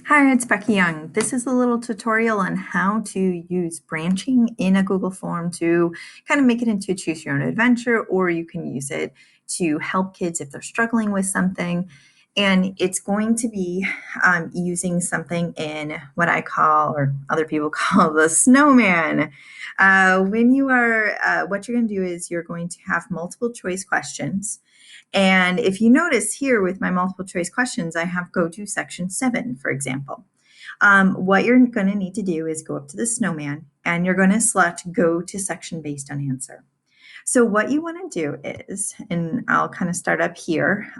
Hi, it's Becky Young. This is a little tutorial on how to use branching in a Google form to kind of make it into a choose your own adventure, or you can use it to help kids if they're struggling with something. And it's going to be using something in what I call, or other people call, the snowman. What you're going to do is you're going to have multiple choice questions. And if you notice here with my multiple choice questions, I have go to section 7, for example. What you're going to need to do is go up to the snowman and you're going to select go to section based on answer. So what you want to do is, and I'll kind of start up here.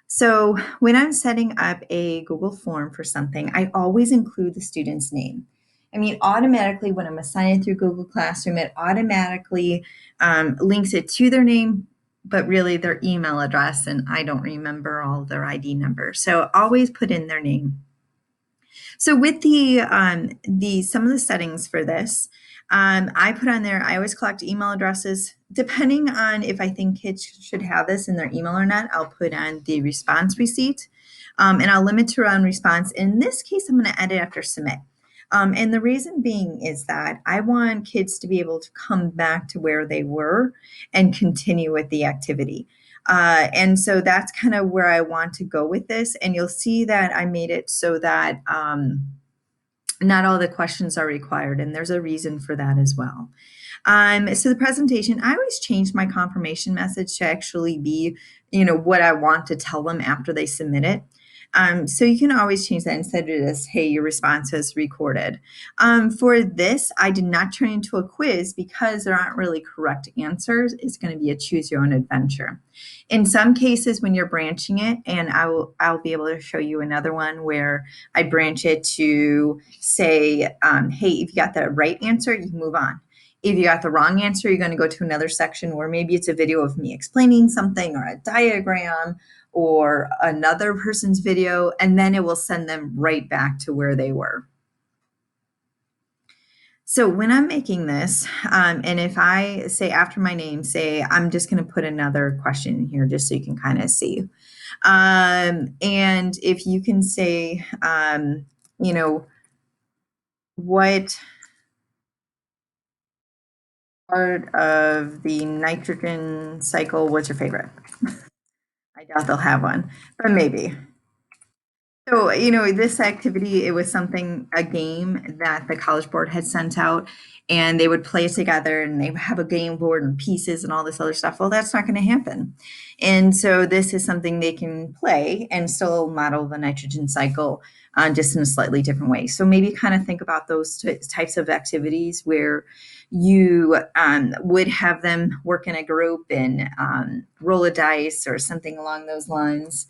So when I'm setting up a Google form for something, I always include the student's name. I mean, automatically when I'm assigning through Google Classroom, it automatically links it to their name, but really their email address, and I don't remember all their ID numbers. So always put in their name. So with the some of the settings for this, I put on there. I always collect email addresses. Depending on if I think kids should have this in their email or not, I'll put on the response receipt, and I'll limit to around response. In this case, I'm going to edit after submit. And the reason being is that I want kids to be able to come back to where they were and continue with the activity. And so that's kind of where I want to go with this. And you'll see that I made it so that not all the questions are required, and there's a reason for that as well. So the presentation, I always change my confirmation message to actually be, what I want to tell them after they submit it. So you can always change that instead of just, hey, your response is recorded. For this, I did not turn into a quiz because there aren't really correct answers. It's going to be a choose your own adventure. In some cases, when you're branching it, and I'll be able to show you another one where I branch it to say, hey, if you got the right answer, you move on. If you got the wrong answer, you're going to go to another section where maybe it's a video of me explaining something or a diagram or another person's video, and then it will send them right back to where they were. So when I'm making this, and if I say after my name, say, I'm just going to put another question in here just so you can kind of see. And if you can say, what part of the nitrogen cycle was your favorite? I doubt they'll have one, but maybe. So, this activity, it was something, a game that the College Board had sent out, and they would play it together and they have a game board and pieces and all this other stuff. Well, that's not going to happen. And so, this is something they can play and still model the nitrogen cycle just in a slightly different way. So, maybe kind of think about those types of activities where you would have them work in a group and roll a dice or something along those lines.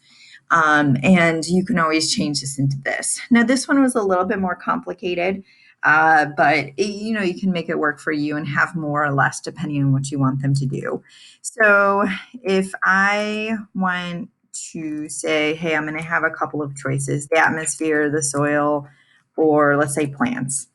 And you can always change this into this. Now, this one was a little bit more complicated, but you can make it work for you and have more or less depending on what you want them to do. So if I want to say, hey, I'm going to have a couple of choices, the atmosphere, the soil, or let's say plants.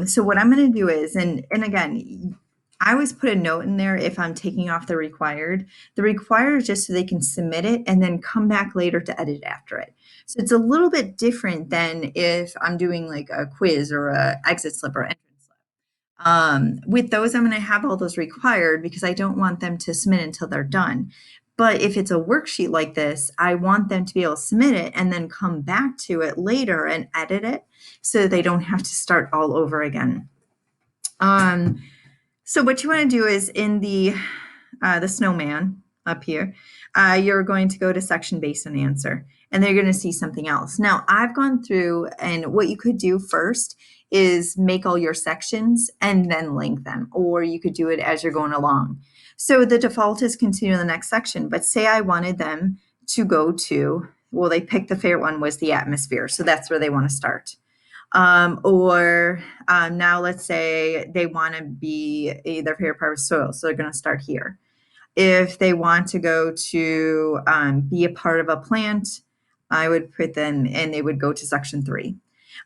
So what I'm going to do is, and again, I always put a note in there if I'm taking off the required. The required is just so they can submit it and then come back later to edit after it. So it's a little bit different than if I'm doing like a quiz or a exit slip or entrance slip. With those, I'm going to have all those required because I don't want them to submit until they're done. But if it's a worksheet like this, I want them to be able to submit it and then come back to it later and edit it so they don't have to start all over again. So what you want to do is in the snowman up here, you're going to go to section based on answer, and they're going to see something else. Now, I've gone through, and what you could do first is make all your sections and then link them, or you could do it as you're going along. So the default is continue the next section, but say I wanted them to go to, well, they picked the favorite one was the atmosphere, so that's where they want to start. Or now let's say they want to be their favorite part of soil, so they're going to start here. If they want to go to be a part of a plant, I would put them, and they would go to section 3.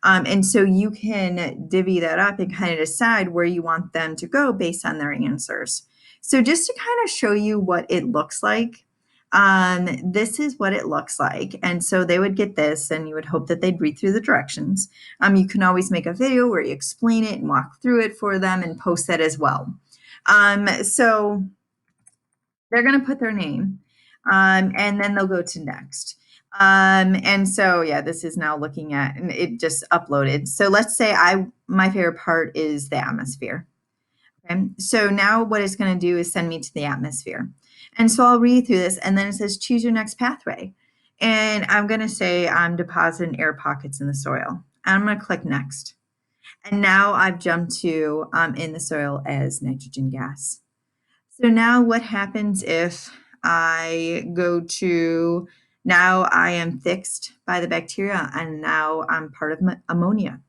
And so you can divvy that up and kind of decide where you want them to go based on their answers. So just to kind of show you what it looks like, This is what it looks like. And so they would get this, and you would hope that they'd read through the directions. You can always make a video where you explain it and walk through it for them and post that as well. So they're going to put their name, and then they'll go to next. And so, yeah, this is now looking at, and it just uploaded. So let's say my favorite part is the atmosphere. Okay. So now what it's going to do is send me to the atmosphere. And so I'll read through this, and then it says choose your next pathway. And I'm going to say I'm depositing air pockets in the soil. And I'm going to click next. And now I've jumped to in the soil as nitrogen gas. So now what happens if I go to, now I am fixed by the bacteria, and now I'm part of ammonia.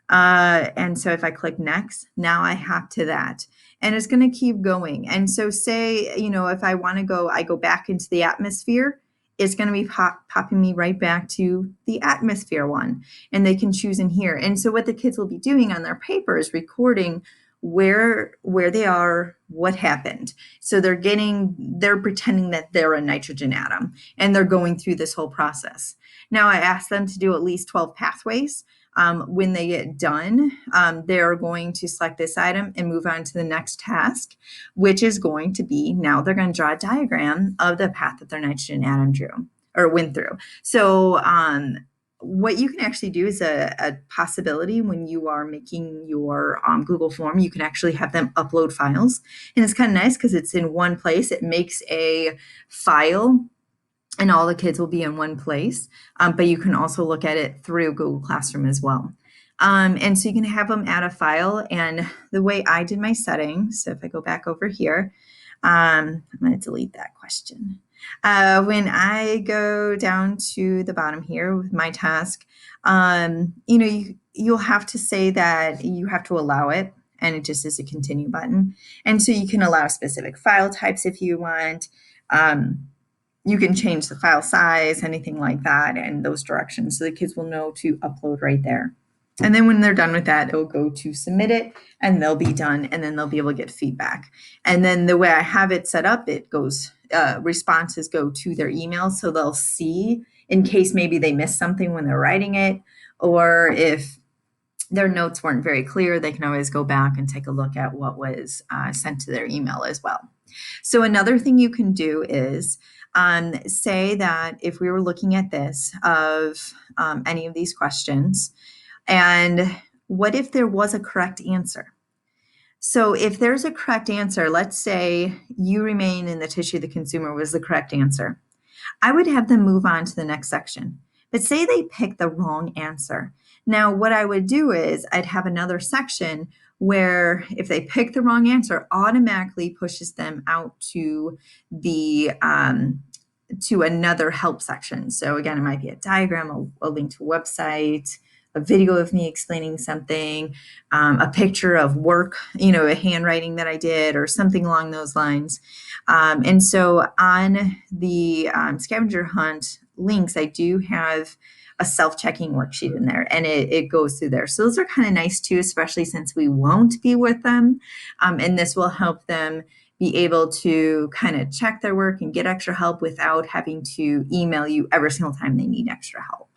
And so if I click next, now I have to that. And it's going to keep going. And so say, if I want to go, I go back into the atmosphere, it's going to be popping me right back to the atmosphere one. And they can choose in here. And so what the kids will be doing on their paper is recording where they are, what happened. So they're pretending that they're a nitrogen atom, and they're going through this whole process. Now I asked them to do at least 12 pathways. When they get done, they're going to select this item and move on to the next task, which is going to be, now they're going to draw a diagram of the path that their nitrogen atom went through. So what you can actually do is a possibility when you are making your Google form, you can actually have them upload files. And it's kind of nice because it's in one place. It makes a file, and all the kids will be in one place, but you can also look at it through Google Classroom as well. And so you can have them add a file, and the way I did my settings, so if I go back over here, I'm going to delete that question. When I go down to the bottom here with my task, you'll have to say that you have to allow it, and it just is a continue button. And so you can allow specific file types if you want. You can change the file size, anything like that, and those directions, so the kids will know to upload right there. And then when they're done with that, it'll go to submit it, and they'll be done, and then they'll be able to get feedback. And then the way I have it set up, it goes, responses go to their email, so they'll see in case maybe they missed something when they're writing it, or if their notes weren't very clear, they can always go back and take a look at what was sent to their email as well. So another thing you can do is say that if we were looking at this of any of these questions, and what if there was a correct answer? So if there's a correct answer, let's say you remain in the tissue of the consumer was the correct answer, I would have them move on to the next section. But say they pick the wrong answer. Now, what I would do is I'd have another section where if they pick the wrong answer, automatically pushes them out to the to another help section. So again, it might be a diagram, a link to a website, a video of me explaining something, a picture of work, a handwriting that I did, or something along those lines. And so on the scavenger hunt links, I do have a self-checking worksheet in there, and it goes through there. So those are kind of nice too, especially since we won't be with them. And this will help them be able to kind of check their work and get extra help without having to email you every single time they need extra help.